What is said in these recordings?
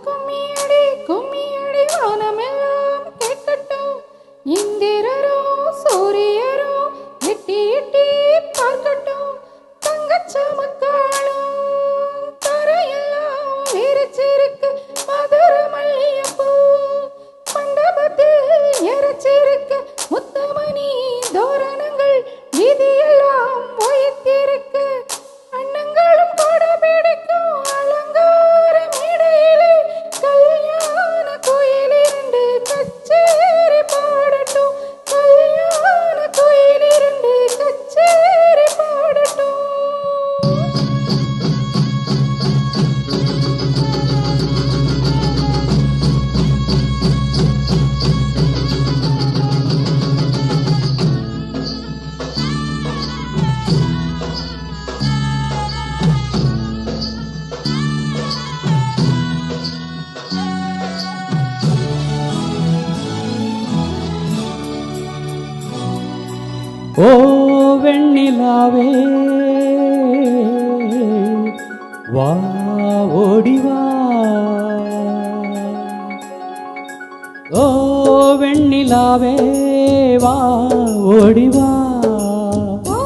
கும்மியடி கும்மியடி வானமெல்லாம் கேட்கட்டும். இந்திரரோ சூரியரோ எட்டி எட்டி பார்க்கட்டும். தங்கச்சமக்காலும் தரையெல்லாம் விரிச்சிருக்கு மதுர மல்லியப்பூ. மண்டபத்தில் எரிச்சிருக்கு முத்தமணி தோரணங்கள். வீதியெல்லாம் ஒய்த்திருக்கு அண்ணங்களும் கூட பிடிக்கும் அலங்கார மேடையிலே. கல்யாண கோயிலிரண்டு கச்சேரி பாடட்டும். கல்யாண கோயிலிரண்டு கச்சேரி பாடட்டும். ஓ வெண்ணிலாவே வா ஓடிவா. ஓ வெண்ணிலாவே வா ஓடிவா. ஓ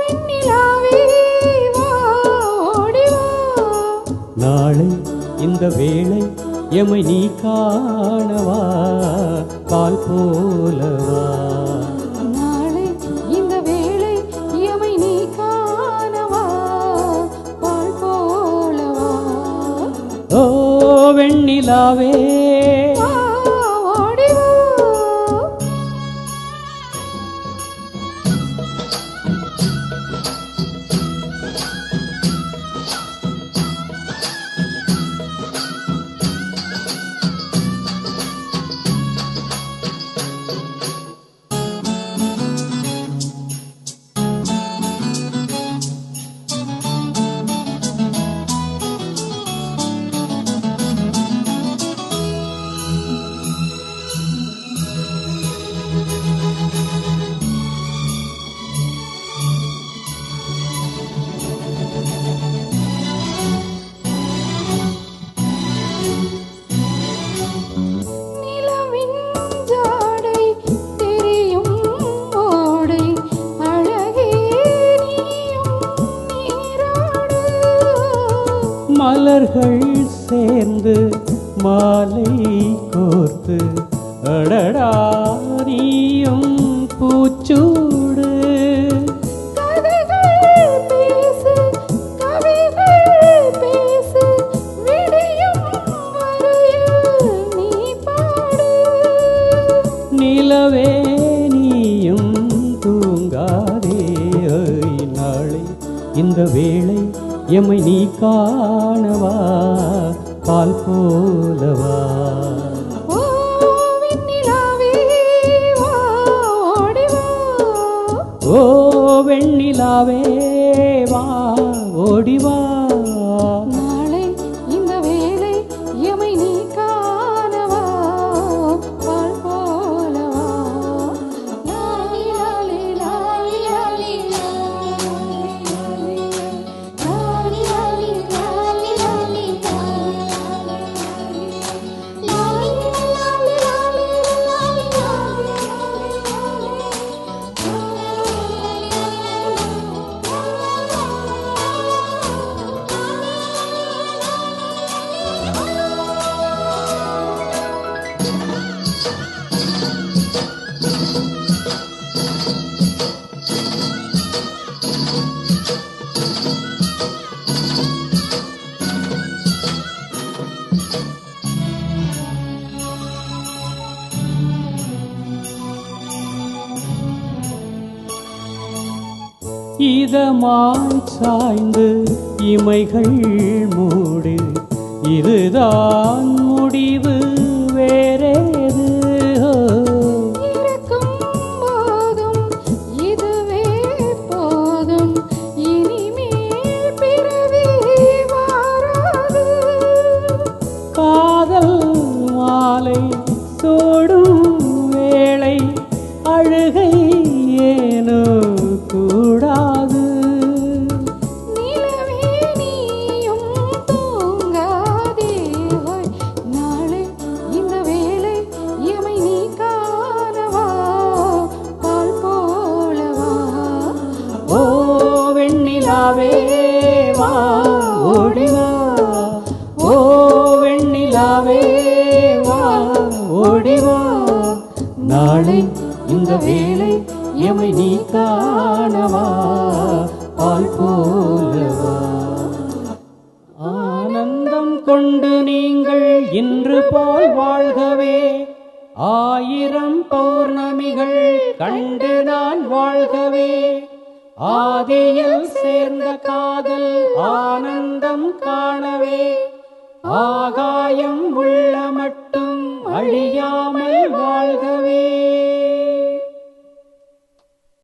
வெண்ணிலாவே வா ஓடிவா. நாளை இந்த வேளை எமை நீ காணவா பால் போலவா. ஓ வெண்ணிலாவே ஓடிவா. மலர்கள் சேர்ந்து மாலை கோர்த்து அடடா நீயும் பூச்சூடு. கதைகள் பேசு கவிகள் பேசு விடியும் வரையில் நீ பாடு. நிலவே நீயும் தூங்காதே. நாளை இந்த வேளை எமை நீ காணவா பால் போலவா. ஓ வெண்ணிலாவே வா ஓடிவா. ஓ வெண்ணிலாவே வா ஓடிவா. நாளை இந்த வேளை எமை நீ காணவா பால் போலவா. லாலி லாலி லாலி லாலி லாலி லாலி லாலி லாலி இதமாய் சாய்ந்து இமைகள் மூடு. இதுதான் முடிவு வேறேது. இருக்கும் போதும் இதுவே போதும். இனிமேல் பிறவி வாராது. காதல் மாலை சோடும் வேளை அழுகை ஏனோ கூடாது. நிலவே நீயும் தூங்காதே. நாளை இந்த வேளை எமை நீ காணவா பால் போலவா. ஆனந்தம் கொண்டு நீங்கள் இன்று போல் வாழ்கவே, ஆயிரம் பௌர்ணமிகள் கண்டு நான் வாழ்கவே. ஆதியில் சேர்ந்த காதல் ஆனந்தம் காணவே, ஆகாயம் உள்ள மட்டும் அழியாமல் வாழ்கவே.